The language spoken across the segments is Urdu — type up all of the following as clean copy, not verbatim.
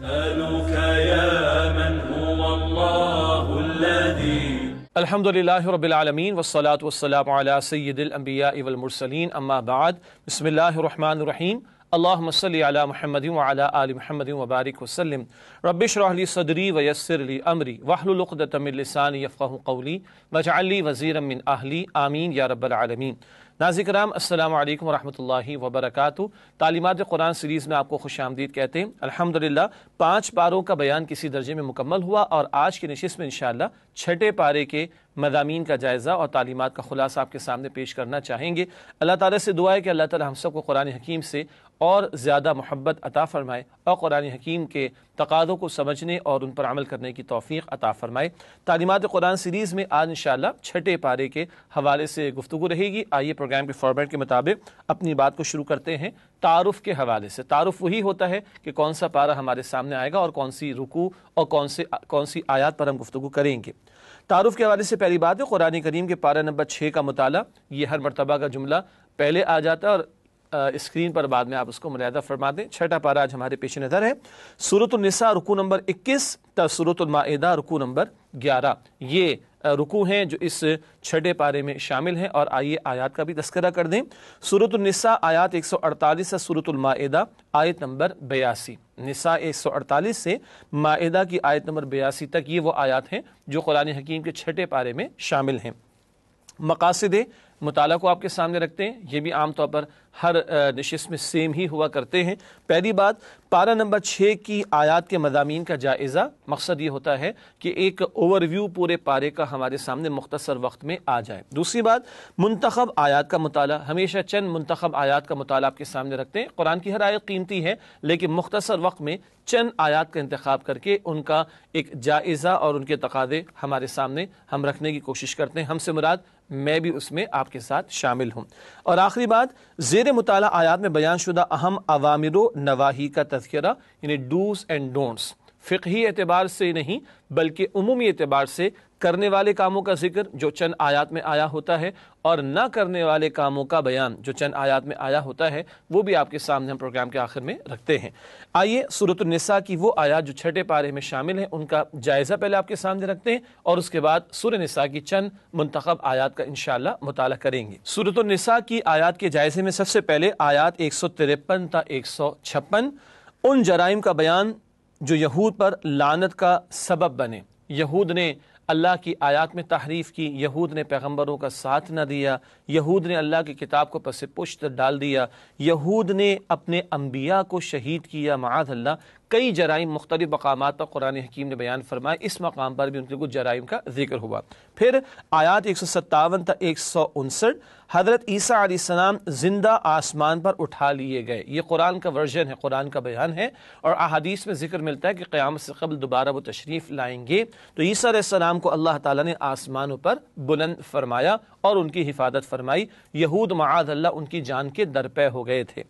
نسألك يا من هو الله الذي الحمدللہ رب العالمین والصلاة والسلام علی سید الانبیاء والمرسلین اما بعد بسم اللہ الرحمن الرحیم اللہم صلی علی محمد وعلی آل محمد وبارک وسلم رب اشرح لی صدری ویسر لی امری واحلل عقدۃ من لسانی یفقہوا قولی واجعل لی وزیرا من اہلی آمین یا رب العالمین۔ ناظرین کرام السلام علیکم ورحمۃ اللہ وبرکاتہ۔ تعلیمات قرآن سیریز میں آپ کو خوش آمدید کہتے ہیں۔ الحمدللہ 5 پاروں کا بیان کسی درجے میں مکمل ہوا اور آج کی نشست میں انشاءاللہ 6 پارے کے مضامین کا جائزہ اور تعلیمات کا خلاصہ آپ کے سامنے پیش کرنا چاہیں گے۔ اللہ تعالیٰ سے دعا ہے کہ اللہ تعالیٰ ہم سب کو قرآن حکیم سے اور زیادہ محبت عطا فرمائے اور قرآن حکیم کے تقاضوں کو سمجھنے اور ان پر عمل کرنے کی توفیق عطا فرمائے۔ تعلیمات قرآن سیریز میں آج انشاءاللہ 6 پارے کے حوالے سے گفتگو رہے گی۔ آئیے پروگرام کے فارمیٹ کے مطابق اپنی بات کو شروع کرتے ہیں تعارف کے حوالے سے۔ تعارف وہی ہوتا ہے کہ کون سا پارہ ہمارے سامنے آئے گا اور کون سی رکوع اور کون سی آیات پر ہم گفتگو کریں گے۔ تعارف کے حوالے سے پہلی بات ہے قرآن کریم کے پارہ نمبر 6 کا مطالعہ۔ یہ ہر مرتبہ کا جملہ پہلے آ جاتا ہے اور اسکرین پر بعد میں آپ اس کو ملاحظہ فرما دیں۔ 6 پارہ آج ہمارے پیش نظر ہے۔ سورۃ النساء رکوع نمبر 21 تا سورۃ المائدہ رکوع نمبر 11۔ یہ رکوع ہیں جو اس 6 پارے میں شامل ہیں اور آئیے آیات کا بھی تذکرہ کر دیں۔ سورۃ النساء آیات 148 سے سورۃ المائدہ آیت نمبر 82۔ نساء 148 سے مائدہ کی آیت نمبر 82 تک یہ وہ آیات ہیں جو قرآن حکیم کے 6 پارے میں شامل ہیں۔ مقاصد مطالعہ کو آپ کے سامنے رکھتے ہیں، یہ بھی عام طور پر ہر نشست میں سیم ہی ہوا کرتے ہیں۔ پہلی بات، پارہ نمبر 6 کی آیات کے مضامین کا جائزہ۔ مقصد یہ ہوتا ہے کہ ایک اوور ویو پورے پارے کا ہمارے سامنے مختصر وقت میں آ جائے۔ دوسری بات، منتخب آیات کا مطالعہ۔ ہمیشہ چند منتخب آیات کا مطالعہ آپ کے سامنے رکھتے ہیں۔ قرآن کی ہر آیت قیمتی ہے لیکن مختصر وقت میں چند آیات کا انتخاب کر کے ان کا ایک جائزہ اور ان کے تقاضے ہمارے سامنے ہم رکھنے کی کوشش کرتے ہیں۔ ہم سے مراد میں بھی اس میں آپ کے ساتھ شامل ہوں۔ اور آخری بات، زیر مطالعہ آیات میں بیان شدہ اہم اوامر و نواہی کا تذکرہ، یعنی ڈوز اینڈ ڈونٹس، فقہی اعتبار سے نہیں بلکہ عمومی اعتبار سے کرنے والے کاموں کا ذکر جو چند آیات میں آیا ہوتا ہے اور نہ کرنے والے کاموں کا بیان جو چند آیات میں آیا ہوتا ہے، وہ بھی آپ کے سامنے ہم پروگرام کے آخر میں رکھتے ہیں۔ آئیے سورۃ النساء کی وہ آیات جو 6 پارے میں شامل ہیں ان کا جائزہ پہلے آپ کے سامنے رکھتے ہیں اور اس کے بعد سورۃ النساء کی چند منتخب آیات کا انشاءاللہ مطالعہ کریں گے۔ سورۃ النساء کی آیات کے جائزے میں سب سے پہلے آیات 153 تا 156 ان جرائم کا بیان جو یہود پر لعنت کا سبب بنے۔ یہود نے اللہ کی آیات میں تحریف کی، یہود نے پیغمبروں کا ساتھ نہ دیا، یہود نے اللہ کی کتاب کو پس پشت ڈال دیا، یہود نے اپنے انبیاء کو شہید کیا، معاذ اللہ۔ کئی جرائم مختلف مقامات پر قرآن حکیم نے بیان فرمائے، اس مقام پر بھی ان کے کچھ جرائم کا ذکر ہوا۔ پھر آیات 157 تا 159 حضرت عیسیٰ علیہ السلام زندہ آسمان پر اٹھا لیے گئے۔ یہ قرآن کا ورژن ہے، قرآن کا بیان ہے اور احادیث میں ذکر ملتا ہے کہ قیامت سے قبل دوبارہ وہ تشریف لائیں گے۔ تو عیسیٰ علیہ السلام کو اللہ تعالیٰ نے آسمانوں پر بلند فرمایا اور ان کی حفاظت فرمائی۔ یہود معاذ اللہ ان کی جان کے درپے ہو گئے تھے۔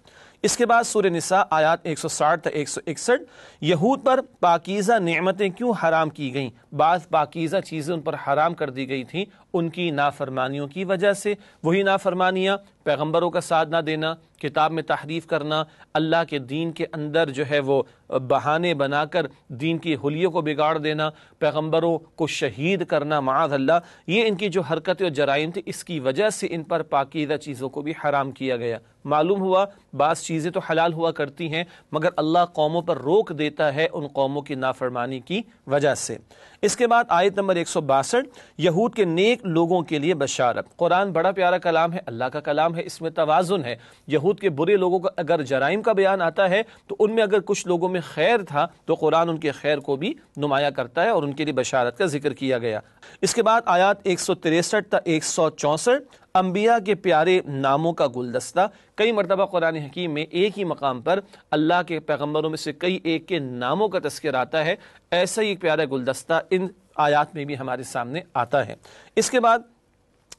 اس کے بعد سورہ نساء آیات 160 تا 161 یہود پر پاکیزہ نعمتیں کیوں حرام کی گئیں؟ بعض پاکیزہ چیزیں ان پر حرام کر دی گئی تھیں ان کی نافرمانیوں کی وجہ سے۔ وہی نافرمانیاں پیغمبروں کا ساتھ نہ دینا، کتاب میں تحریف کرنا، اللہ کے دین کے اندر جو ہے وہ بہانے بنا کر دین کی حلیوں کو بگاڑ دینا، پیغمبروں کو شہید کرنا، معاذ اللہ۔ یہ ان کی جو حرکتیں اور جرائم تھی اس کی وجہ سے ان پر پاکیزہ چیزوں کو بھی حرام کیا گیا۔ معلوم ہوا بعض چیزیں تو حلال ہوا کرتی ہیں مگر اللہ قوموں پر روک دیتا ہے ان قوموں کی نافرمانی کی وجہ سے۔ اس کے بعد آیت نمبر 162 یہود کے نیک لوگوں کے لیے بشارت۔ قرآن بڑا پیارا کلام ہے، اللہ کا کلام ہے، اس میں توازن ہے۔ یہود کے برے لوگوں کا اگر جرائم کا بیان آتا ہے تو ان میں اگر کچھ لوگوں میں خیر تھا تو قرآن ان کے خیر کو بھی نمایاں کرتا ہے اور ان کے لیے بشارت کا ذکر کیا گیا۔ اس کے بعد آیات 163 تا 164 انبیاء کے پیارے ناموں کا گلدستہ۔ کئی مرتبہ قرآن حکیم میں ایک ہی مقام پر اللہ کے پیغمبروں میں سے کئی ایک کے ناموں کا تذکر آتا ہے، ایسا ہی ایک پیارا گلدستہ ان آیات میں بھی ہمارے سامنے آتا ہے۔ اس کے بعد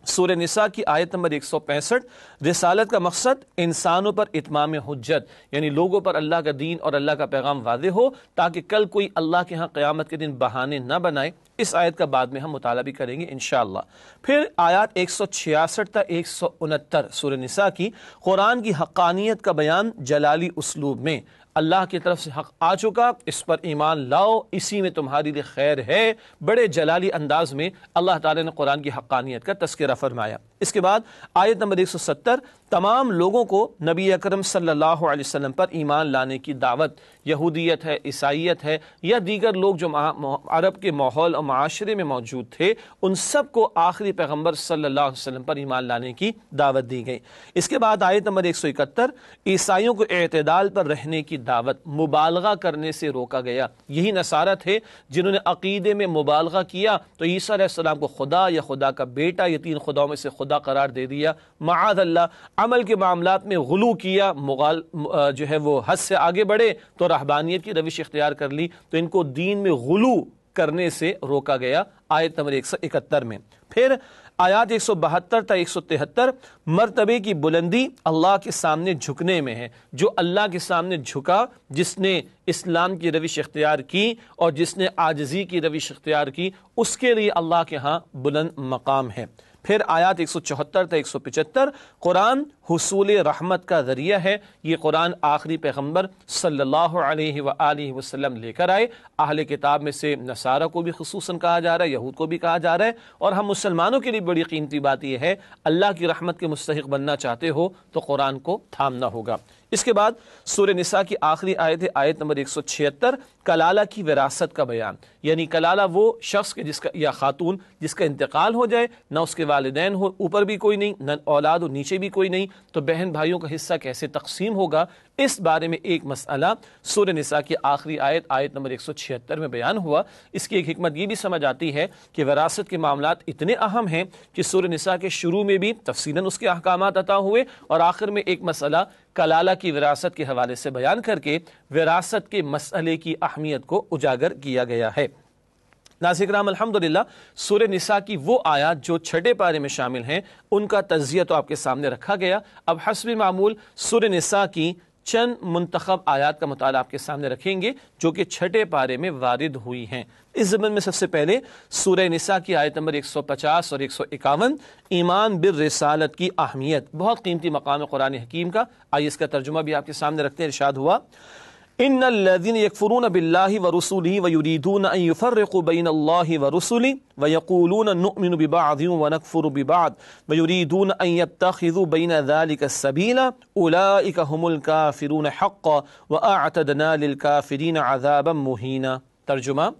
سورہ نساء کی آیت نمبر 165 رسالت کا مقصد انسانوں پر اتمام حجت، یعنی لوگوں پر اللہ کا دین اور اللہ کا پیغام واضح ہو تاکہ کل کوئی اللہ کے ہاں قیامت کے دن بہانے نہ بنائے۔ اس آیت کا بعد میں ہم مطالعہ بھی کریں گے انشاءاللہ۔ پھر آیات 166 تا 169 سورہ نساء کی قرآن کی حقانیت کا بیان جلالی اسلوب میں۔ اللہ کی طرف سے حق آ چکا، اس پر ایمان لاؤ، اسی میں تمہاری لیے خیر ہے۔ بڑے جلالی انداز میں اللہ تعالیٰ نے قرآن کی حقانیت کا تذکرہ فرمایا۔ اس کے بعد آیت نمبر 170 تمام لوگوں کو نبی اکرم صلی اللہ علیہ وسلم پر ایمان لانے کی دعوت، یہودیت ہے، عیسائیت ہے یا دیگر لوگ جو عرب کے ماحول اور معاشرے میں موجود تھے، ان سب کو آخری پیغمبر صلی اللہ علیہ وسلم پر ایمان لانے کی دعوت دی گئی۔ اس کے بعد آیت نمبر 171 عیسائیوں کو اعتدال پر رہنے کی دعوت، مبالغہ کرنے سے روکا گیا۔ یہی نصارہ تھے جنہوں نے عقیدے میں مبالغہ کیا تو عیسیٰ علیہ السلام کو خدا یا خدا کا بیٹا یا تین خداؤں میں سے خدا قرار دے دیا۔ معاذ اللہ، عمل کے معاملات میں غلو کیا، جو ہے وہ حد سے آگے بڑھے تو رہبانیت کی روش اختیار کر لی، تو ان کو دین میں غلو کرنے سے روکا گیا آیت نمبر 171 میں۔ پھر آیات 172 تا 173 مرتبے کی بلندی اللہ کے سامنے جھکنے میں ہے۔ جو اللہ کے سامنے جھکا، جس نے اسلام کی روش اختیار کی اور جس نے عاجزی کی روش اختیار کی، اس کے لیے اللہ کے ہاں بلند مقام ہے۔ پھر آیات 174 تا 175 قرآن حصول رحمت کا ذریعہ ہے۔ یہ قرآن آخری پیغمبر صلی اللہ علیہ وآلہ وسلم لے کر آئے۔ اہل کتاب میں سے نصارہ کو بھی خصوصاً کہا جا رہا ہے، یہود کو بھی کہا جا رہا ہے، اور ہم مسلمانوں کے لیے بڑی قیمتی بات یہ ہے، اللہ کی رحمت کے مستحق بننا چاہتے ہو تو قرآن کو تھامنا ہوگا۔ اس کے بعد سورہ نساء کی آخری آیت ہے، آیت نمبر 176 کلالہ کی وراثت کا بیان، یعنی کلالہ وہ شخص کے جس کا یا خاتون جس کا انتقال ہو جائے، نہ اس کے والدین ہو، اوپر بھی کوئی نہیں، نہ اولاد ہو، نیچے بھی کوئی نہیں، تو بہن بھائیوں کا حصہ کیسے تقسیم ہوگا، اس بارے میں ایک مسئلہ سورہ نساء کی آخری آیت نمبر 176 میں بیان ہوا۔ اس کی ایک حکمت یہ بھی سمجھ آتی ہے کہ وراثت کے معاملات اتنے اہم ہیں کہ سورہ نساء کے شروع میں بھی تفصیلاً اس کے احکامات عطا ہوئے اور آخر میں ایک مسئلہ کلالہ کی وراثت کے حوالے سے بیان کر کے وراثت کے مسئلے کی اہمیت کو اجاگر کیا گیا ہے۔ ناظرین کرام، الحمدللہ سورہ نساء کی وہ آیات جو چھٹے پارے میں شامل ہیں ان کا تجزیہ تو آپ کے سامنے رکھا گیا۔ اب حسب معمول سورہ نساء کی چند منتخب آیات کا مطالعہ آپ کے سامنے رکھیں گے جو کہ چھٹے پارے میں وارد ہوئی ہیں۔ اس ضمن میں سب سے پہلے سورہ نساء کی آیت نمبر 150 اور 151 ایمان بالرسالت کی اہمیت، بہت قیمتی مقام قرآن حکیم کا۔ آئیے اس کا ترجمہ بھی آپ کے سامنے رکھتے ہیں۔ ارشاد ہوا ان الذين يكفرون بالله ورسله ويريدون ان يفرقوا بين الله ورسله ويقولون نؤمن ببعض ونكفر ببعض ويريدون ان يتخذوا بين ذلك السبيل اولئك هم الكافرون حقا واعتدنا للكافرين عذابا مهينا۔ ترجمہ،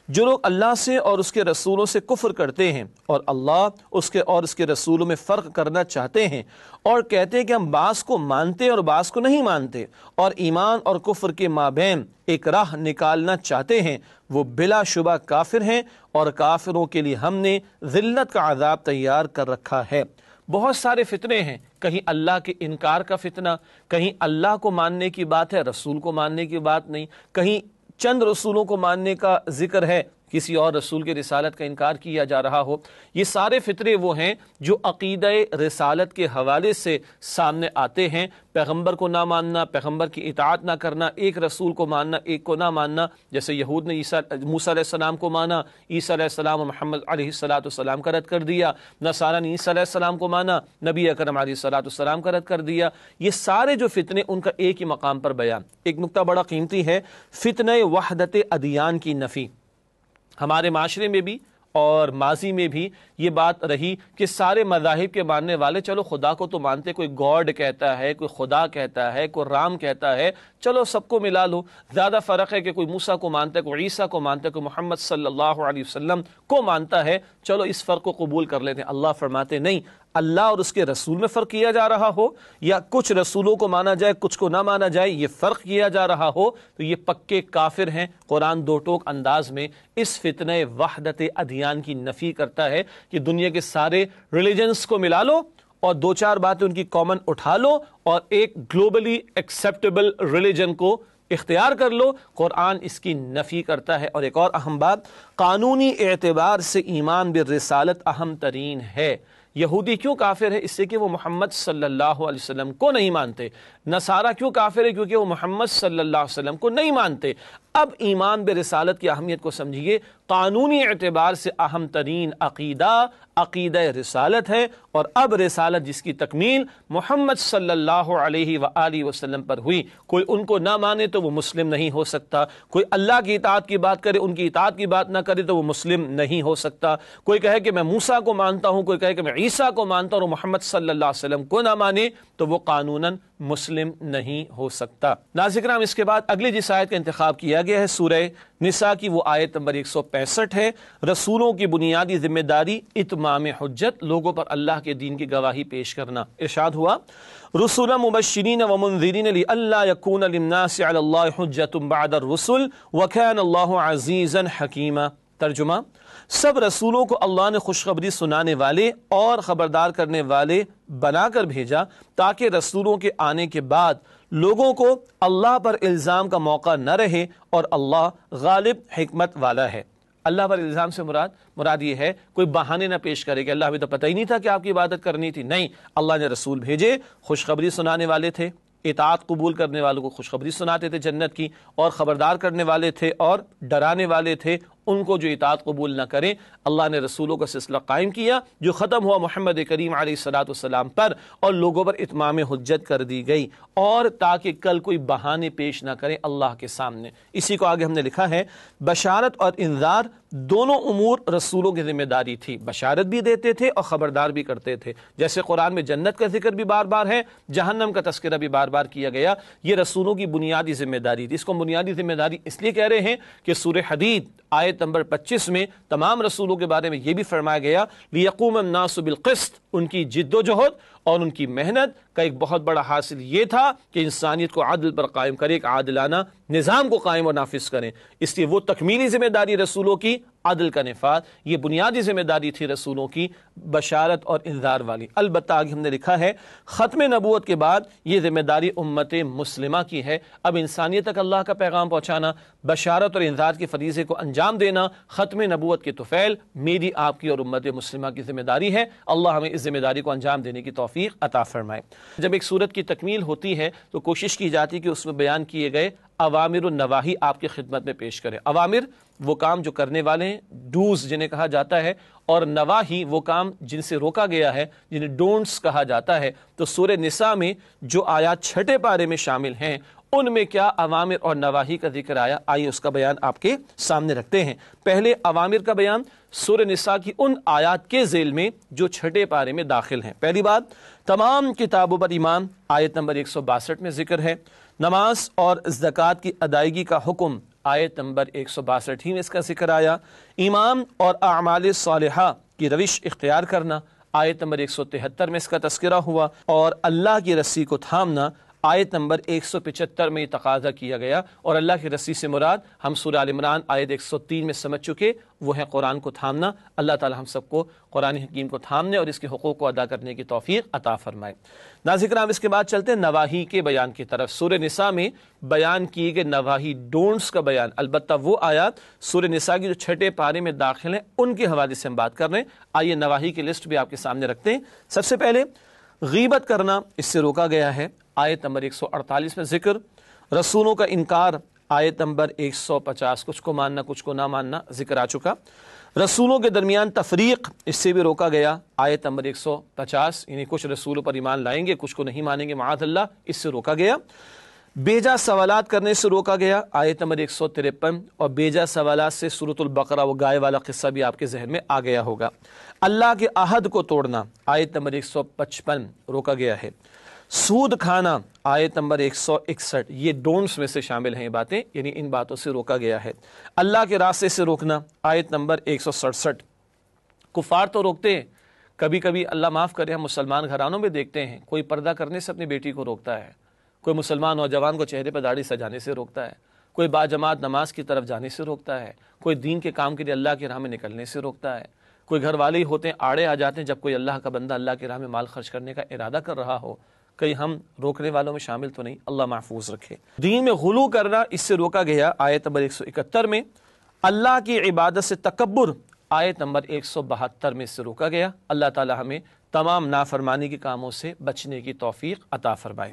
جو لوگ اللہ سے اور اس کے رسولوں سے کفر کرتے ہیں اور اللہ اس کے رسولوں میں فرق کرنا چاہتے ہیں اور کہتے ہیں کہ ہم بعض کو مانتے اور بعض کو نہیں مانتے اور ایمان اور کفر کے مابین ایک راہ نکالنا چاہتے ہیں، وہ بلا شبہ کافر ہیں اور کافروں کے لیے ہم نے ذلت کا عذاب تیار کر رکھا ہے۔ بہت سارے فتنے ہیں، کہیں اللہ کے انکار کا فتنہ، کہیں اللہ کو ماننے کی بات ہے رسول کو ماننے کی بات نہیں، کہیں چند رسولوں کو ماننے کا ذکر ہے، کسی اور رسول کے رسالت کا انکار کیا جا رہا ہو۔ یہ سارے فطرے وہ ہیں جو عقیدہ رسالت کے حوالے سے سامنے آتے ہیں۔ پیغمبر کو نہ ماننا، پیغمبر کی اطاعت نہ کرنا، ایک رسول کو ماننا ایک کو نہ ماننا، جیسے یہود نے موسیٰ علیہ السلام کو مانا، عیسیٰ علیہ السلام و محمد علیہ السلام کا رد کر دیا، نصارہ نے عیسیٰ علیہ السلام کو مانا، نبی اکرم علیہ السلام کا رد کر دیا۔ یہ سارے جو فتنے ان کا ایک ہی مقام پر بیان۔ ایک نقطہ بڑا قیمتی ہے، فتنہ وحدت ادیان کی نفی۔ ہمارے معاشرے میں بھی اور ماضی میں بھی یہ بات رہی کہ سارے مذاہب کے ماننے والے چلو خدا کو تو مانتے، کوئی گاڈ کہتا ہے، کوئی خدا کہتا ہے، کوئی رام کہتا ہے، چلو سب کو ملا لو۔ زیادہ فرق ہے کہ کوئی موسیٰ کو مانتا ہے، کوئی عیسیٰ کو مانتا ہے، کوئی محمد صلی اللہ علیہ وسلم کو مانتا ہے، چلو اس فرق کو قبول کر لیتے ہیں۔ اللہ فرماتے نہیں، اللہ اور اس کے رسول میں فرق کیا جا رہا ہو یا کچھ رسولوں کو مانا جائے کچھ کو نہ مانا جائے، یہ فرق کیا جا رہا ہو تو یہ پکے کافر ہیں۔ قرآن دو ٹوک انداز میں اس فتنہ وحدت ادیان کی نفی کرتا ہے کہ دنیا کے سارے ریلیجنز کو ملا لو اور دو چار باتیں ان کی کامن اٹھا لو اور ایک گلوبلی ایکسیپٹیبل ریلیجن کو اختیار کر لو۔ قرآن اس کی نفی کرتا ہے۔ اور ایک اور اہم بات، قانونی اعتبار سے ایمان بالرسالت اہم ترین ہے۔ یہودی کیوں کافر ہے؟ اس سے کہ وہ محمد صلی اللہ علیہ وسلم کو نہیں مانتے۔ نصارہ کیوں کافر ہے؟ کیونکہ وہ محمد صلی اللہ علیہ وسلم کو نہیں مانتے۔ اب ایمان برسالت کی اہمیت کو سمجھیے۔ قانونی اعتبار سے اہم ترین عقیدہ رسالت ہے، اور اب رسالت جس کی تکمیل محمد صلی اللہ علیہ وآلہ وسلم پر ہوئی، کوئی ان کو نہ مانے تو وہ مسلم نہیں ہو سکتا، کوئی اللہ کی اطاعت کی بات کرے ان کی اطاعت کی بات نہ کرے تو وہ مسلم نہیں ہو سکتا، کوئی کہے کہ میں موسیٰ کو مانتا ہوں، کوئی کہے کہ میں عیسیٰ کو مانتا ہوں اور محمد صلی اللہ علیہ وسلم کو نہ مانے تو وہ قانوناً مسلم نہیں ہو سکتا۔ ناظرین کرام، اس کے بعد اگلی جس آیت کا انتخاب کیا گیا ہے سورہ نساء کی، وہ آیت نمبر 165 ہے۔ رسولوں کی بنیادی ذمہ داری اتمام حجت، لوگوں پر اللہ کے دین کی گواہی پیش کرنا۔ ارشاد ہوا رسولا مبشرین ومنذرین لئلا یکون للناس علی اللہ حجت بعد الرسل وکان اللہ عزیزا حکیما۔ ترجمہ، سب رسولوں کو اللہ نے خوشخبری سنانے والے اور خبردار کرنے والے بنا کر بھیجا تاکہ رسولوں کے آنے کے بعد لوگوں کو اللہ پر الزام کا موقع نہ رہے، اور اللہ غالب حکمت والا ہے۔ اللہ پر الزام سے مراد یہ ہے کوئی بہانے نہ پیش کرے کہ اللہ ابھی تو پتہ ہی نہیں تھا کہ آپ کی عبادت کرنی تھی، نہیں، اللہ نے رسول بھیجے، خوشخبری سنانے والے تھے، اطاعت قبول کرنے والوں کو خوشخبری سناتے تھے جنت کی، اور خبردار کرنے والے تھے اور ڈرانے والے تھے ان کو جو اطاعت قبول نہ کریں۔ اللہ نے رسولوں کا سلسلہ قائم کیا جو ختم ہوا محمد کریم علیہ السلام پر، اور لوگوں پر اتمام حجت کر دی گئی، اور تاکہ کل کوئی بہانے پیش نہ کریں اللہ کے سامنے۔ اسی کو آگے ہم نے لکھا ہے، بشارت اور انذار دونوں امور رسولوں کی ذمہ داری تھی، بشارت بھی دیتے تھے اور خبردار بھی کرتے تھے۔ جیسے قرآن میں جنت کا ذکر بھی بار بار ہے، جہنم کا تذکرہ بھی بار بار کیا گیا، یہ رسولوں کی بنیادی ذمہ داری تھی۔ اس کو بنیادی ذمہ داری اس لیے کہہ رہے ہیں کہ سورہ حدید آیت نمبر 25 میں تمام رسولوں کے بارے میں یہ بھی فرمایا گیا، لِيَقُومَ النَّاسُ بِالْقِسْطِ، ان کی جد و جہد اور ان کی محنت کا ایک بہت بڑا حاصل یہ تھا کہ انسانیت کو عدل پر قائم کرے، ایک عادلانہ نظام کو قائم اور نافذ کریں۔ اس لیے وہ تکمیلی ذمہ داری رسولوں کی عدل کا نفاذ، یہ بنیادی ذمہ داری تھی رسولوں کی بشارت اور انذار والی۔ البتہ آگے ہم نے لکھا ہے ختم نبوت کے بعد یہ ذمہ داری امت مسلمہ کی ہے، اب انسانیت تک اللہ کا پیغام پہنچانا، بشارت اور انذار کے فریضے کو انجام دینا، ختم نبوت کے طفیل میری، آپ کی اور امت مسلمہ کی ذمہ داری ہے۔ اللہ ہمیں اس ذمہ داری کو انجام دینے کی توفیق عطا فرمائے۔ جب ایک صورت کی تکمیل ہوتی ہے تو کوشش کی جاتی ہے کہ اس میں بیان کیے گئے اوامر و نواہی آپ کی خدمت میں پیش کرے۔ اوامر وہ کام جو کرنے والے ہیں، ڈوز جنہیں کہا جاتا ہے، اور نواہی وہ کام جن سے روکا گیا ہے، جنہیں ڈونٹس کہا جاتا ہے۔ تو سورہ نساء میں جو آیات چھٹے پارے میں شامل ہیں ان میں کیا اوامر اور نواہی کا ذکر آیا، آئیے اس کا بیان آپ کے سامنے رکھتے ہیں۔ پہلے اوامر کا بیان سورہ نساء کی ان آیات کے ذیل میں جو چھٹے پارے میں داخل ہیں۔ پہلی بات، تمام کتابوں پر ایمان، آیت نمبر 162 میں ذکر ہے۔ نماز اور زکوٰۃ کی ادائیگی کا حکم، آیت نمبر 162 ہی میں اس کا ذکر آیا۔ ایمان اور اعمال صالحہ کی روش اختیار کرنا، آیت نمبر 173 میں اس کا تذکرہ ہوا، اور اللہ کی رسی کو تھامنا، آیت نمبر 175 میں یہ تقاضا کیا گیا، اور اللہ کی رسی سے مراد ہم سورہ آل عمران آیت 103 میں سمجھ چکے، وہ ہے قرآن کو تھامنا۔ اللہ تعالی ہم سب کو قرآن حکیم کو تھامنے اور اس کے حقوق کو ادا کرنے کی توفیق عطا فرمائے۔ ناظرین کرام، اس کے بعد چلتے ہیں نواہی کے بیان کی طرف۔ سورہ نساء میں بیان کیے گئے نواہی، ڈونٹس کا بیان، البتہ وہ آیات سورہ نساء کی جو چھٹے پارے میں داخل ہیں ان کے حوالے سے ہم بات کر رہے ہیں۔ آئیے نواہی کی لسٹ بھی آپ کے سامنے رکھتے ہیں۔ سب سے پہلے غیبت کرنا، اس سے روکا گیا ہے، آیت نمبر 148 میں ذکر۔ رسولوں کا انکار، آیت نمبر 150، کچھ کو ماننا کچھ کو نہ ماننا ذکر آ چکا۔ رسولوں کے درمیان تفریق، اس سے بھی روکا گیا، آیت نمبر 150، یعنی کچھ رسولوں پر ایمان لائیں گے کچھ کو نہیں مانیں گے، معاذ اللہ، اس سے روکا گیا۔ بیجا سوالات کرنے سے روکا گیا، آیت نمبر 153، اور بیجا سوالات سے سورۃ البقرہ وہ گائے والا قصہ بھی آپ کے ذہن میں آ گیا ہوگا۔ اللہ کے عہد کو توڑنا، آیت نمبر 155 روکا گیا ہے۔ سود کھانا، آیت نمبر 161، یہ ڈونٹس میں سے شامل ہیں یہ باتیں، یعنی ان باتوں سے روکا گیا ہے۔ اللہ کے راستے سے روکنا، آیت نمبر 167۔ کفار تو روکتے ہیں، کبھی کبھی اللہ معاف کرے ہم مسلمان گھرانوں میں دیکھتے ہیں کوئی پردہ کرنے سے اپنی بیٹی کو روکتا ہے، کوئی مسلمان نوجوان کو چہرے پہ داڑھی سجانے سے روکتا ہے، کوئی باجماعت نماز کی طرف جانے سے روکتا ہے، کوئی دین کے کام کے لیے اللہ کی راہ میں نکلنے سے روکتا ہے، کوئی گھر والے ہی ہوتے ہیں آڑے آ جاتے ہیں جب کوئی اللہ کا بندہ اللہ کی راہ میں مال خرچ کرنے کا ارادہ کر رہا ہو، کہیں ہم روکنے والوں میں شامل تو نہیں، اللہ محفوظ رکھے۔ دین میں غلو کرنا، اس سے روکا گیا، آیت نمبر 171 میں۔ اللہ کی عبادت سے تکبر، آیت نمبر 172 میں اس سے روکا گیا۔ اللہ تعالی ہمیں تمام نافرمانی کے کاموں سے بچنے کی توفیق عطا فرمائے۔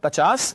50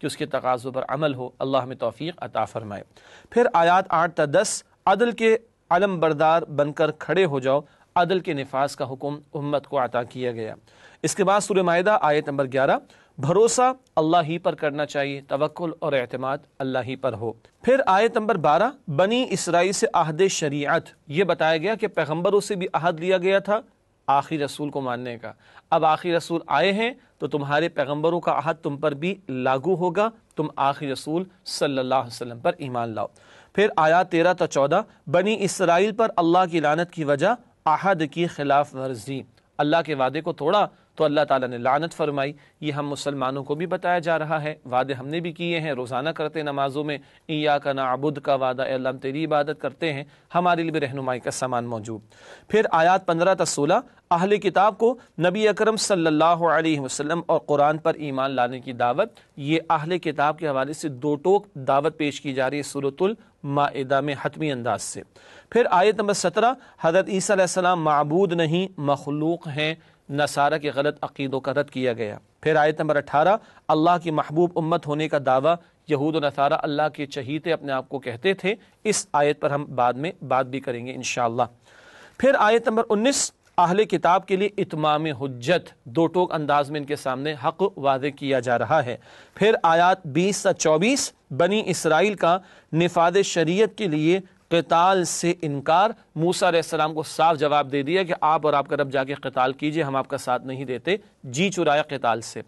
کہ اس کے تقاضوں پر عمل ہو۔ اللہ ہمیں توفیق عطا فرمائے۔ پھر آیات 8 تا 10 عدل کے علم بردار بن کر کھڑے ہو جاؤ، عدل کے نفاذ کا حکم امت کو عطا کیا گیا۔ اس کے بعد سورہ مائدہ آیت نمبر 11 بھروسہ اللہ ہی پر کرنا چاہیے، توکل اور اعتماد اللہ ہی پر ہو۔ پھر آیت نمبر 12 بنی اسرائیل سے عہد شریعت، یہ بتایا گیا کہ پیغمبروں سے بھی عہد لیا گیا تھا آخری رسول کو ماننے کا۔ اب آخری رسول آئے ہیں تو تمہارے پیغمبروں کا عہد تم پر بھی لاگو ہوگا، تم آخری رسول صلی اللہ علیہ وسلم پر ایمان لاؤ۔ پھر آیات 13 تا 14 بنی اسرائیل پر اللہ کی لعنت کی وجہ عہد کی خلاف ورزی، اللہ کے وعدے کو توڑا تو اللہ تعالیٰ نے لعنت فرمائی۔ یہ ہم مسلمانوں کو بھی بتایا جا رہا ہے، وعدے ہم نے بھی کیے ہیں، روزانہ کرتے نمازوں میں ایاک نعبد کا وعدہ، اے اللہ ہم تیری عبادت کرتے ہیں، ہمارے لیے بھی رہنمائی کا سامان موجود۔ پھر آیات 15 تا 16 اہل کتاب کو نبی اکرم صلی اللہ علیہ وسلم اور قرآن پر ایمان لانے کی دعوت، یہ اہل کتاب کے حوالے سے دو ٹوک دعوت پیش کی جا رہی ہے سورۃ المائدہ میں حتمی انداز سے۔ پھر آیت نمبر 17 حضرت عیسیٰ علیہ السلام معبود نہیں مخلوق ہیں، نصارہ کے غلط عقیدوں کا رد کیا گیا۔ پھر آیت نمبر 18 اللہ کی محبوب امت ہونے کا دعویٰ، یہود و نصارہ اللہ کے چہیتے اپنے آپ کو کہتے تھے، اس آیت پر ہم بعد میں بات بھی کریں گے انشاءاللہ۔ پھر آیت نمبر 19 اہل کتاب کے لیے اتمام حجت، دو ٹوک انداز میں ان کے سامنے حق واضح کیا جا رہا ہے۔ پھر آیات 20 تا 24 بنی اسرائیل کا نفاذ شریعت کے لیے قتال سے انکار، موسیٰ علیہ السلام کو صاف جواب دے دیا کہ آپ اور آپ کا رب جا کے قتال کیجئے، ہم آپ کا ساتھ نہیں دیتے، جی چرایا قتال سے۔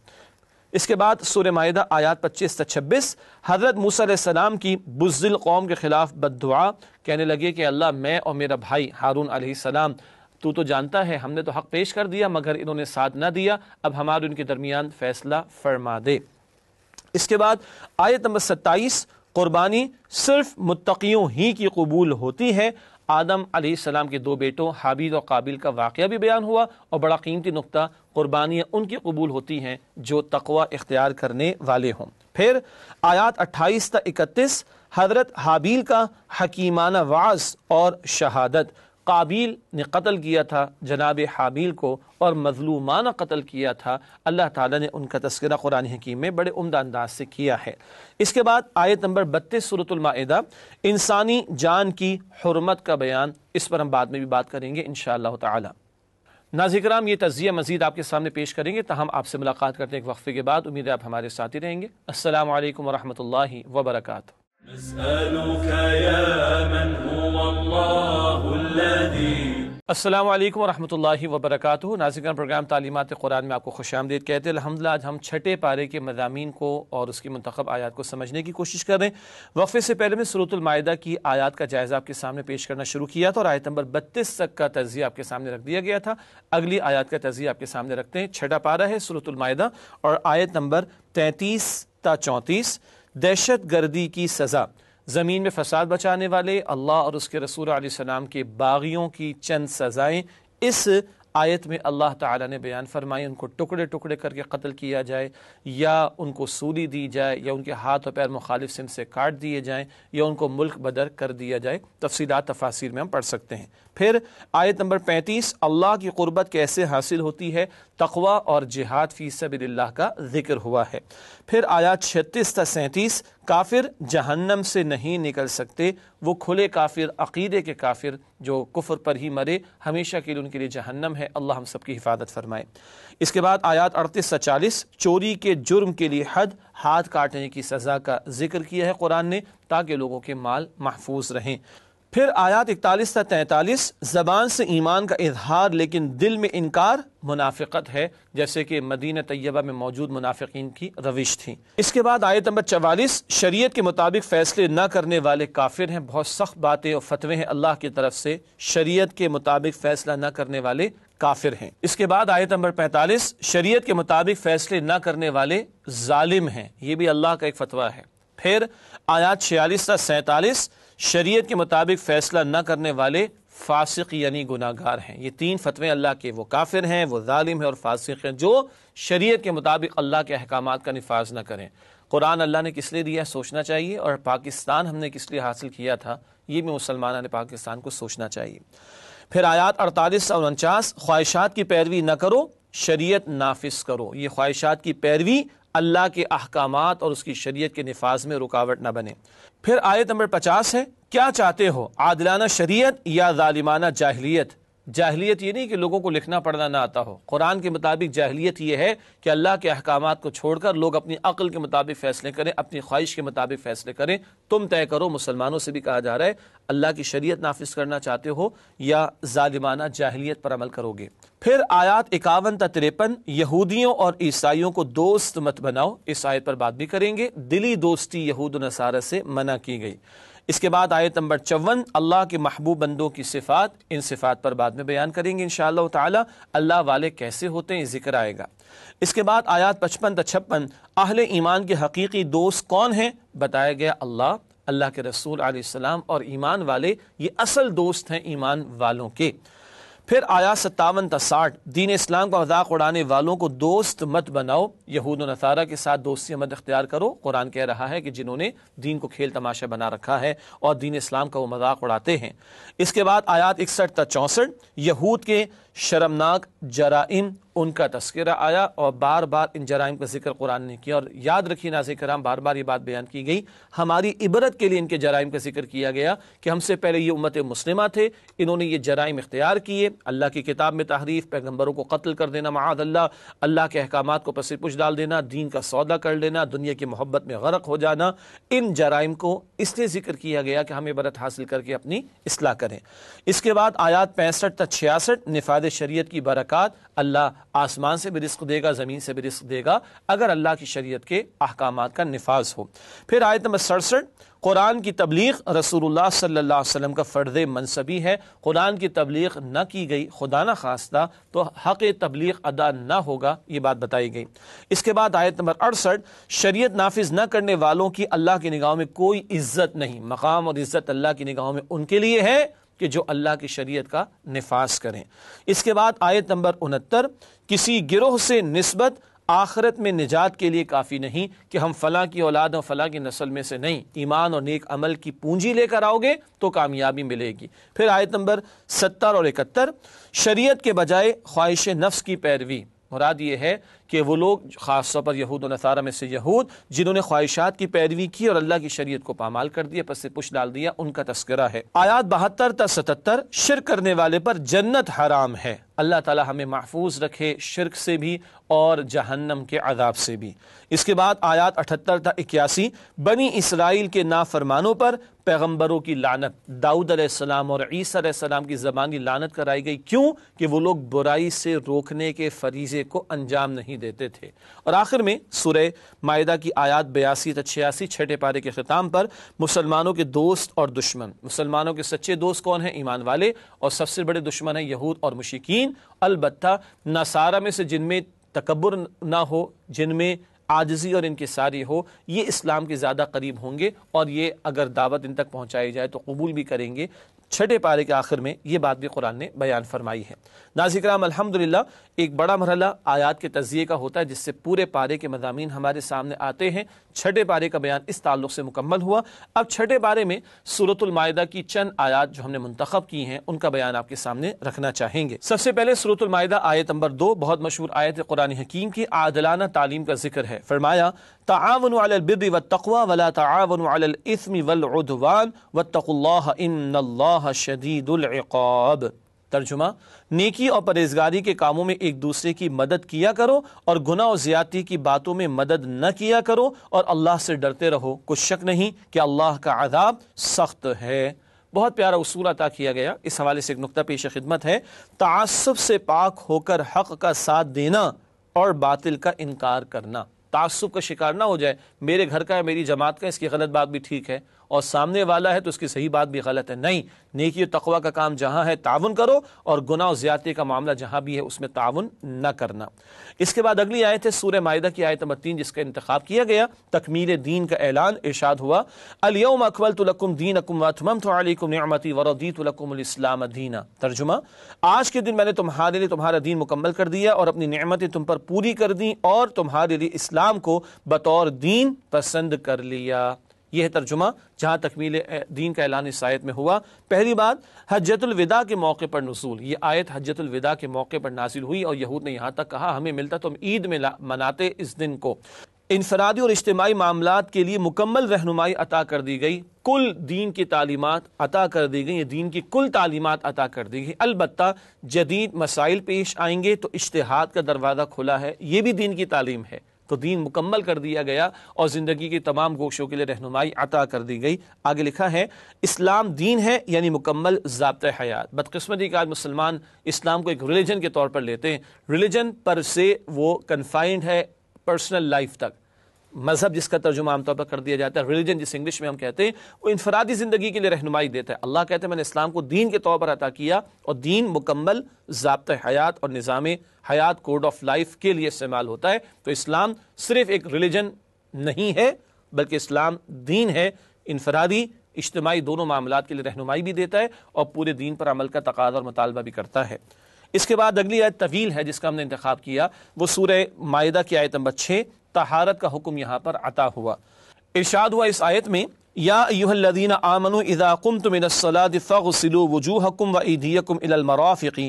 اس کے بعد سورہ مائدہ آیات 25 تا 26 حضرت موسیٰ علیہ السلام کی بزدل قوم کے خلاف بد دعا، کہنے لگے کہ اللہ میں اور میرا بھائی ہارون علیہ السلام تو جانتا ہے ہم نے تو حق پیش کر دیا مگر انہوں نے ساتھ نہ دیا، اب ہمارے ان کے درمیان فیصلہ فرما دے۔ اس کے بعد آیت نمبر 27 قربانی صرف متقیوں ہی کی قبول ہوتی ہے۔ آدم علیہ السلام کے دو بیٹوں حابیل اور قابیل کا واقعہ بھی بیان ہوا، اور بڑا قیمتی نقطہ قربانیاں ان کی قبول ہوتی ہیں جو تقوی اختیار کرنے والے ہوں۔ پھر آیات 28 تا 31 حضرت حابیل کا حکیمانہ وعظ اور شہادت، قابیل نے قتل کیا تھا جناب حابیل کو اور مظلومانہ قتل کیا تھا، اللہ تعالیٰ نے ان کا تذکرہ قرآن حکیم میں بڑے عمدہ انداز سے کیا ہے۔ اس کے بعد آیت نمبر 32 سورۃ المائدہ انسانی جان کی حرمت کا بیان، اس پر ہم بعد میں بھی بات کریں گے انشاءاللہ تعالی۔ ناظرین کرام یہ تجزیہ مزید آپ کے سامنے پیش کریں گے، تاہم آپ سے ملاقات کرتے ہیں ایک وقفے کے بعد، امید ہے آپ ہمارے ساتھ ہی رہیں گے۔ السلام علیکم ورحمۃ اللہ وبرکاتہ۔ نسألك يا من هو الله الذي السلام علیکم ورحمۃ اللہ وبرکاتہ۔ ناظرین پروگرام تعلیمات قرآن میں آپ کو خوش آمدید کہتے ہیں۔ الحمدللہ آج ہم چھٹے پارے کے مضامین کو اور اس کی منتخب آیات کو سمجھنے کی کوشش کر رہے ہیں۔ وقفے سے پہلے میں سورۃ المائدہ کی آیات کا جائزہ آپ کے سامنے پیش کرنا شروع کیا تھا اور آیت نمبر 32 تک کا تجزیہ آپ کے سامنے رکھ دیا گیا تھا۔ اگلی آیات کا تجزیہ آپ کے سامنے رکھتے ہیں۔ چھٹا پارہ ہے سورۃ المائدہ اور آیت نمبر 33 تا 34 دہشت گردی کی سزا، زمین میں فساد بچانے والے اللہ اور اس کے رسول علیہ السلام کے باغیوں کی چند سزائیں اس آیت میں اللہ تعالیٰ نے بیان فرمائی۔ ان کو ٹکڑے ٹکڑے کر کے قتل کیا جائے، یا ان کو سولی دی جائے، یا ان کے ہاتھ اور پیر مخالف سمت سے کاٹ دیے جائیں، یا ان کو ملک بدر کر دیا جائے۔ تفصیلات تفاسیر میں ہم پڑھ سکتے ہیں۔ پھر آیت نمبر 35 اللہ کی قربت کیسے حاصل ہوتی ہے، تقوی اور جہاد فی سبیل اللہ کا ذکر ہوا ہے۔ پھر آیات 36 تا 37 کافر جہنم سے نہیں نکل سکتے، وہ کھلے کافر، عقیدے کے کافر جو کفر پر ہی مرے ہمیشہ کے لیے ان کے لیے جہنم ہے، اللہ ہم سب کی حفاظت فرمائے۔ اس کے بعد آیات 38 تا 40 چوری کے جرم کے لیے حد، ہاتھ کاٹنے کی سزا کا ذکر کیا ہے قرآن نے تاکہ لوگوں کے مال محفوظ رہیں۔ پھر آیات 41 تا 43 زبان سے ایمان کا اظہار لیکن دل میں انکار منافقت ہے، جیسے کہ مدینہ طیبہ میں موجود منافقین کی روش تھی۔ اس کے بعد آیت نمبر 44 شریعت کے مطابق فیصلے نہ کرنے والے کافر ہیں، بہت سخت باتیں اور فتوے ہیں اللہ کی طرف سے، شریعت کے مطابق فیصلہ نہ کرنے والے کافر ہیں۔ اس کے بعد آیت نمبر 45 شریعت کے مطابق فیصلے نہ کرنے والے ظالم ہیں، یہ بھی اللہ کا ایک فتویٰ ہے۔ پھر آیات 46 تا 47 شریعت کے مطابق فیصلہ نہ کرنے والے فاسق یعنی گناہ گار ہیں۔ یہ تین فتوے اللہ کے، وہ کافر ہیں، وہ ظالم ہیں اور فاسق ہیں جو شریعت کے مطابق اللہ کے احکامات کا نفاذ نہ کریں۔ قرآن اللہ نے کس لیے دیا سوچنا چاہیے، اور پاکستان ہم نے کس لیے حاصل کیا تھا یہ بھی مسلمانوں نے پاکستان کو سوچنا چاہیے۔ پھر آیات 48 اور 49 خواہشات کی پیروی نہ کرو، شریعت نافذ کرو۔ یہ خواہشات کی پیروی اللہ کے احکامات اور اس کی شریعت کے نفاذ میں رکاوٹ نہ بنے۔ پھر آیت نمبر 50 ہے، کیا چاہتے ہو، عادلانہ شریعت یا ظالمانہ جاہلیت؟ جاہلیت یہ نہیں کہ لوگوں کو لکھنا پڑھنا نہ آتا ہو، قرآن کے مطابق جاہلیت یہ ہے کہ اللہ کے احکامات کو چھوڑ کر لوگ اپنی عقل کے مطابق فیصلے کریں، اپنی خواہش کے مطابق فیصلے کریں۔ تم طے کرو، مسلمانوں سے بھی کہا جا رہا ہے، اللہ کی شریعت نافذ کرنا چاہتے ہو یا ظالمانہ جاہلیت پر عمل کرو گے۔ پھر آیات 51 تا 53، یہودیوں اور عیسائیوں کو دوست مت بناؤ، اس آیت پر بات بھی کریں گے۔ دلی دوستی یہود و نصارہ سے منع کی گئی۔ اس کے بعد آیت نمبر 54، اللہ کے محبوب بندوں کی صفات، ان صفات پر بعد میں بیان کریں گے انشاءاللہ تعالی۔ اللہ والے کیسے ہوتے ہیں، ذکر آئے گا۔ اس کے بعد آیات 55 تا 56، اہل ایمان کے حقیقی دوست کون ہیں؟ بتایا گیا اللہ، اللہ کے رسول علیہ السلام اور ایمان والے، یہ اصل دوست ہیں ایمان والوں کے۔ پھر آیات 57 تا 60، دین اسلام کا مذاق اڑانے والوں کو دوست مت بناؤ، یہود و نصارہ کے ساتھ دوستی مت اختیار کرو۔ قرآن کہہ رہا ہے کہ جنہوں نے دین کو کھیل تماشا بنا رکھا ہے اور دین اسلام کا وہ مذاق اڑاتے ہیں۔ اس کے بعد آیات 61 تا 64، یہود کے شرمناک جرائم، ان کا تذکرہ آیا اور بار بار ان جرائم کا ذکر قرآن نے کیا، اور یاد رکھیے ناظرین کرام، بار بار یہ بات بیان کی گئی ہماری عبرت کے لیے، ان کے جرائم کا ذکر کیا گیا کہ ہم سے پہلے یہ امت مسلمہ تھے، انہوں نے یہ جرائم اختیار کیے، اللہ کی کتاب میں تحریف، پیغمبروں کو قتل کر دینا معاذ اللہ، اللہ کے احکامات کو پس پش ڈال دینا، دین کا سودا کر لینا، دنیا کی محبت میں غرق ہو جانا، ان جرائم کو اس لیے ذکر کیا گیا کہ ہم عبرت حاصل کر کے اپنی اصلاح کریں۔ اس کے بعد آیات 65 تا 66، نفاذ شریعت کی برکات، اللہ آسمان سے بھی رزق دے گا، زمین سے بھی رزق دے گا اگر اللہ کی شریعت کے احکامات کا نفاذ ہو۔ پھر آیت نمبر 67، قرآن کی تبلیغ رسول اللہ صلی اللہ علیہ وسلم کا فرض منصبی ہے، قرآن کی تبلیغ نہ کی گئی خدا نہ خواستہ تو حق تبلیغ ادا نہ ہوگا، یہ بات بتائی گئی۔ اس کے بعد آیت نمبر 68، شریعت نافذ نہ کرنے والوں کی اللہ کی نگاہوں میں کوئی عزت نہیں، مقام اور عزت اللہ کی نگاہوں میں ان کے لیے ہے کہ جو اللہ کی شریعت کا نفاذ کریں۔ اس کے بعد آیت نمبر 69، کسی گروہ سے نسبت آخرت میں نجات کے لیے کافی نہیں کہ ہم فلاں کی اولاد اور فلاں کی نسل میں سے نہیں، ایمان اور نیک عمل کی پونجی لے کر آؤ گے تو کامیابی ملے گی۔ پھر آیت نمبر 70 اور 71، شریعت کے بجائے خواہش نفس کی پیروی، مراد یہ ہے کہ وہ لوگ خاص طور پر یہود و نصارہ میں سے یہود جنہوں نے خواہشات کی پیروی کی اور اللہ کی شریعت کو پامال کر دیا، پس سے پش ڈال دیا، ان کا تذکرہ ہے۔ آیات 72 تا 77، شرک کرنے والے پر جنت حرام ہے، اللہ تعالی ہمیں محفوظ رکھے شرک سے بھی اور جہنم کے عذاب سے بھی۔ اس کے بعد آیات 78 تا 81، بنی اسرائیل کے نافرمانوں پر پیغمبروں کی لعنت، داؤد علیہ السلام اور عیسیٰ علیہ السلام کی زبانی لعنت کرائی گئی، کیوں کہ وہ لوگ برائی سے روکنے کے فریضے کو انجام نہیں دیتے تھے۔ اور آخر میں سورہ مائدہ کی آیات 82 تا 86، چھٹے پارے کے ختام پر مسلمانوں کے دوست اور دشمن، مسلمانوں کے سچے دوست کون ہیں؟ ایمان والے، اور سب سے بڑے دشمن ہیں یہود اور مشرکین، البتہ نصارہ میں سے جن میں تکبر نہ ہو، جن میں عاجزی اور انکساری ہو، یہ اسلام کے زیادہ قریب ہوں گے اور یہ اگر دعوت ان تک پہنچائی جائے تو قبول بھی کریں گے۔ چھٹے پارے کے آخر میں یہ بات بھی قرآن نے بیان فرمائی ہے۔ ناظرین کرام، الحمدللہ ایک بڑا مرحلہ آیات کے تجزیے کا ہوتا ہے جس سے پورے پارے کے مضامین ہمارے سامنے آتے ہیں۔ چھٹے پارے کا بیان اس تعلق سے مکمل ہوا۔ اب چھٹے پارے میں سورۃ المائدہ کی چند آیات جو ہم نے منتخب کی ہیں ان کا بیان آپ کے سامنے رکھنا چاہیں گے۔ سب سے پہلے سورۃ المائدہ آیت نمبر 2، بہت مشہور آیت قرآن حکیم کی عادلانہ تعلیم کا ذکر ہے۔ فرمایا تعاونوا علی البر والتقوی ولا تعاونوا علی الاثم والعدوان واتقوا اللہ ان اللہ شدید العقاب۔ ترجمہ، نیکی اور پرہیزگاری کے کاموں میں ایک دوسرے کی مدد کیا کرو اور گناہ اور زیادتی کی باتوں میں مدد نہ کیا کرو، اور اللہ سے ڈرتے رہو، کچھ شک نہیں کہ اللہ کا عذاب سخت ہے۔ بہت پیارا اصول عطا کیا گیا۔ اس حوالے سے ایک نقطہ پیش خدمت ہے، تعصب سے پاک ہو کر حق کا ساتھ دینا اور باطل کا انکار کرنا۔ تعصب کا شکار نہ ہو جائے، میرے گھر کا ہے، میری جماعت کا، اس کی غلط بات بھی ٹھیک ہے اور سامنے والا ہے تو اس کی صحیح بات بھی غلط ہے، نہیں، نیکی و تقوی کا کام جہاں ہے تعاون کرو، اور گناہ و زیادتی کا معاملہ جہاں بھی ہے اس میں تعاون نہ کرنا۔ اس کے بعد اگلی آیت ہے سورہ مائدہ کی آیت نمبر 3 جس کا انتخاب کیا گیا، تکمیل دین کا اعلان۔ ارشاد ہوا الیوم اکملت لکم دینکم واتممت علیکم نعمتی ورضیت لکم الاسلام دینا۔ ترجمہ، آج کے دن میں نے تمہارے لیے تمہارا دین مکمل کر دیا اور اپنی نعمتیں تم پر پوری کر دیں اور تمہارے لیے اسلام کو بطور دین پسند کر لیا۔ یہ ہے ترجمہ جہاں تکمیل دین کا اعلان اس آیت میں ہوا۔ پہلی بات، حجۃ الوداع کے موقع پر نزول، یہ آیت حجۃ الوداع کے موقع پر نازل ہوئی اور یہود نے یہاں تک کہا ہمیں ملتا تو ہم عید میں مناتے اس دن کو۔ انفرادی اور اجتماعی معاملات کے لیے مکمل رہنمائی عطا کر دی گئی، کل دین کی تعلیمات عطا کر دی گئی، دین کی کل تعلیمات عطا کر دی گئی۔ البتہ جدید مسائل پیش آئیں گے تو اجتہاد کا دروازہ کھلا ہے، یہ بھی دین کی تعلیم ہے، تو دین مکمل کر دیا گیا اور زندگی کی تمام گوشوں کے لیے رہنمائی عطا کر دی گئی۔ آگے لکھا ہے اسلام دین ہے یعنی مکمل ضابطۂ حیات۔ بدقسمتی کا آج مسلمان اسلام کو ایک ریلیجن کے طور پر لیتے ہیں، ریلیجن پر سے وہ کنفائنڈ ہے پرسنل لائف تک، مذہب جس کا ترجمہ عام طور پر کر دیا جاتا ہے، ریلیجن جس انگلش میں ہم کہتے ہیں، وہ انفرادی زندگی کے لیے رہنمائی دیتا ہے۔ اللہ کہتے ہیں میں نے اسلام کو دین کے طور پر عطا کیا، اور دین مکمل ضابطۂ حیات اور نظام حیات، کوڈ آف لائف کے لیے استعمال ہوتا ہے۔ تو اسلام صرف ایک ریلیجن نہیں ہے بلکہ اسلام دین ہے، انفرادی اجتماعی دونوں معاملات کے لیے رہنمائی بھی دیتا ہے اور پورے دین پر عمل کا تقاضا اور مطالبہ بھی کرتا ہے۔ اس کے بعد اگلی آیت طویل ہے جس کا ہم نے انتخاب کیا، وہ سورہ مائدہ کی آیت نمبر 6، طہارت کا حکم یہاں پر عطا ہوا۔ ارشاد ہوا اس آیت میں یا ایھا الذین آمنوا اذا قمتم الى الصلاة فاغسلوا وجوہکم وایدیکم الى المرافق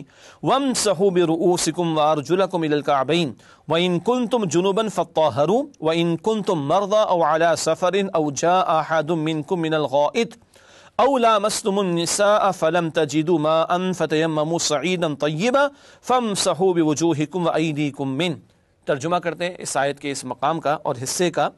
وامسحوا برؤوسکم وارجلکم الى الکعبین وان کنتم جنبا فاطہروا وان کنتم مرضى او على سفر او جاء احد منکم من الغائط او لامستم النساء فلم تجدوا ماء فتیمموا صعیدا طیبا فامسحوا بوجوہکم وایدیکم منہ۔ ترجمہ کرتے ہیں اس آیت کے اس مقام کا اور حصے کا،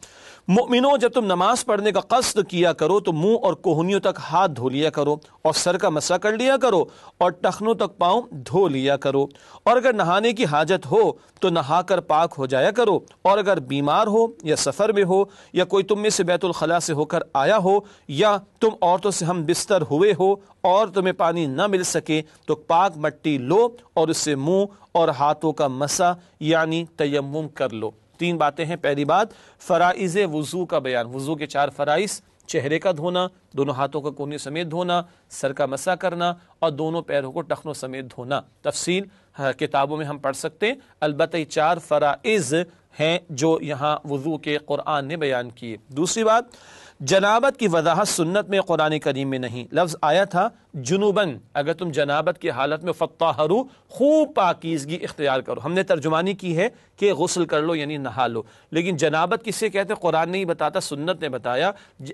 مؤمنوں جب تم نماز پڑھنے کا قصد کیا کرو تو منہ اور کوہنیوں تک ہاتھ دھو لیا کرو اور سر کا مسح کر لیا کرو اور ٹخنوں تک پاؤں دھو لیا کرو، اور اگر نہانے کی حاجت ہو تو نہا کر پاک ہو جایا کرو، اور اگر بیمار ہو یا سفر میں ہو یا کوئی تم میں سے بیت الخلاء سے ہو کر آیا ہو یا تم عورتوں سے ہم بستر ہوئے ہو اور تمہیں پانی نہ مل سکے تو پاک مٹی لو اور اس سے منہ اور ہاتھوں کا مسح یعنی تیمم کر لو۔ تین باتیں ہیں۔ پہلی بات فرائض وضو کا بیان، وضو کے 4 فرائض، چہرے کا دھونا، دونوں ہاتھوں کا کوہنی سمیت دھونا، سر کا مسح کرنا اور دونوں پیروں کو ٹخنوں سمیت دھونا۔ تفصیل کتابوں میں ہم پڑھ سکتے ہیں، البتہ یہ 4 فرائض ہیں جو یہاں وضو کے قرآن نے بیان کیے۔ دوسری بات، جنابت کی وضاحت سنت میں قرآن کریم میں نہیں، لفظ آیا تھا جنوباً، اگر تم جنابت کی حالت میں فطہروا، خوب پاکیزگی اختیار کرو۔ ہم نے ترجمانی کی ہے کہ غسل کر لو یعنی نہا لو، لیکن جنابت کسے کہتے قرآن نہیں بتاتا، سنت نے بتایا۔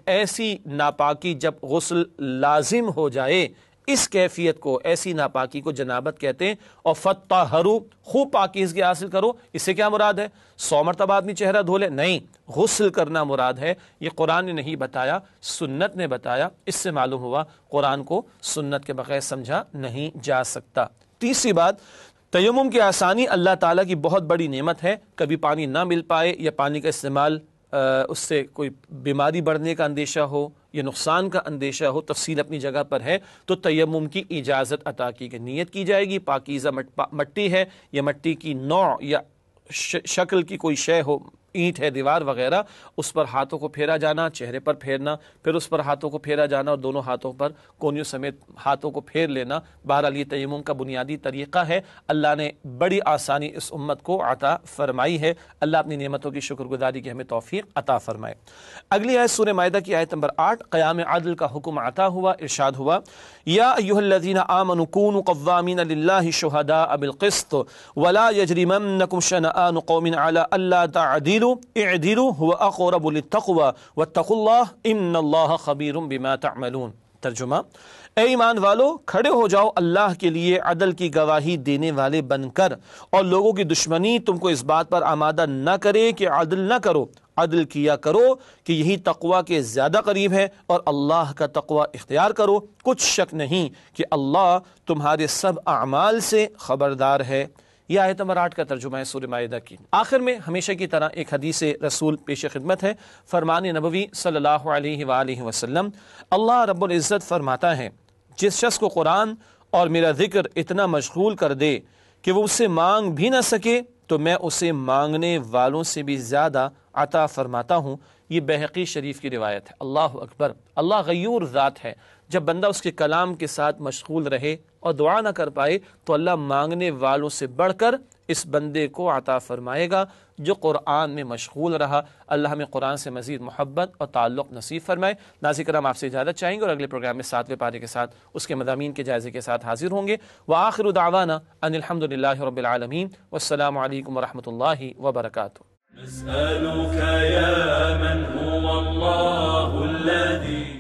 ایسی ناپاکی جب غسل لازم ہو جائے، اس کیفیت کو، ایسی ناپاکی کو جنابت کہتے ہیں۔ اور فطہروا، خوب پاکیزگی حاصل کرو، اس سے کیا مراد ہے؟ 100 مرتبہ آدمی چہرہ دھو لے؟ نہیں، غسل کرنا مراد ہے۔ یہ قرآن نے نہیں بتایا، سنت نے بتایا۔ اس سے معلوم ہوا قرآن کو سنت کے بغیر سمجھا نہیں جا سکتا۔ تیسری بات، تیمم کی آسانی اللہ تعالیٰ کی بہت بڑی نعمت ہے۔ کبھی پانی نہ مل پائے یا پانی کا استعمال اس سے کوئی بیماری بڑھنے کا اندیشہ ہو یا نقصان کا اندیشہ ہو، تفصیل اپنی جگہ پر ہے، تو تیمم کی اجازت عطا کی گئی۔ نیت کی جائے گی، پاکیزہ مٹی ہے یا مٹی کی نوع یا شکل کی کوئی شے ہو، اینٹ ہے، دیوار وغیرہ، اس پر ہاتھوں کو پھیرا جانا، چہرے پر پھیرنا، پھر اس پر ہاتھوں کو پھیرا جانا اور دونوں ہاتھوں پر کونیوں سمیت ہاتھوں کو پھیر لینا۔ بہرحال یہ تیمم کا بنیادی طریقہ ہے۔ اللہ نے بڑی آسانی اس امت کو عطا فرمائی ہے۔ اللہ اپنی نعمتوں کی شکر گزاری کی ہمیں توفیق عطا فرمائے۔ اگلی آیت سورہ مائدہ کی آیت نمبر 8، قیام عدل کا حکم عطا ہوا۔ ارشاد ہوا یا ایھا الذین آمنوا کونوا قوامین للہ شہداء بالقسط ولا یجرمنکم شنآن قوم علی الا تعدلوا اعدلوا هو اقرب للتقوى واتقوا اللہ ان اللہ خبیر بما تعملون۔ ترجمہ، اے ایمان والو، کھڑے ہو جاؤ اللہ کے لیے عدل کی گواہی دینے والے بن کر، اور لوگوں کی دشمنی تم کو اس بات پر آمادہ نہ کرے کہ عدل نہ کرو، عدل کیا کرو کہ یہی تقوی کے زیادہ قریب ہے، اور اللہ کا تقوی اختیار کرو، کچھ شک نہیں کہ اللہ تمہارے سب اعمال سے خبردار ہے۔ یہ آیت نمبر 8 کا ترجمہ ہے سورہ مائدہ کی۔ آخر میں ہمیشہ کی طرح ایک حدیث رسول پیش خدمت ہے، فرمان نبوی صلی اللہ علیہ وآلہ وسلم۔ اللہ رب العزت فرماتا ہے، جس شخص کو قرآن اور میرا ذکر اتنا مشغول کر دے کہ وہ اسے مانگ بھی نہ سکے تو میں اسے مانگنے والوں سے بھی زیادہ عطا فرماتا ہوں۔ یہ بہقی شریف کی روایت ہے۔ اللہ اکبر، اللہ غیور ذات ہے۔ جب بندہ اس کے کلام کے ساتھ مشغول رہے اور دعا نہ کر پائے تو اللہ مانگنے والوں سے بڑھ کر اس بندے کو عطا فرمائے گا جو قرآن میں مشغول رہا۔ اللہ ہمیں قرآن سے مزید محبت اور تعلق نصیب فرمائے۔ ناظرین کرام، آپ سے اجازت چاہیں گے اور اگلے پروگرام میں 7ویں پارے کے ساتھ اس کے مضامین کے جائزے کے ساتھ حاضر ہوں گے۔ وآخر دعوانا ان الحمد للہ رب العالمین، والسلام علیکم ورحمۃ اللہ وبرکاتہ۔ نسألك يا من هو الله الذي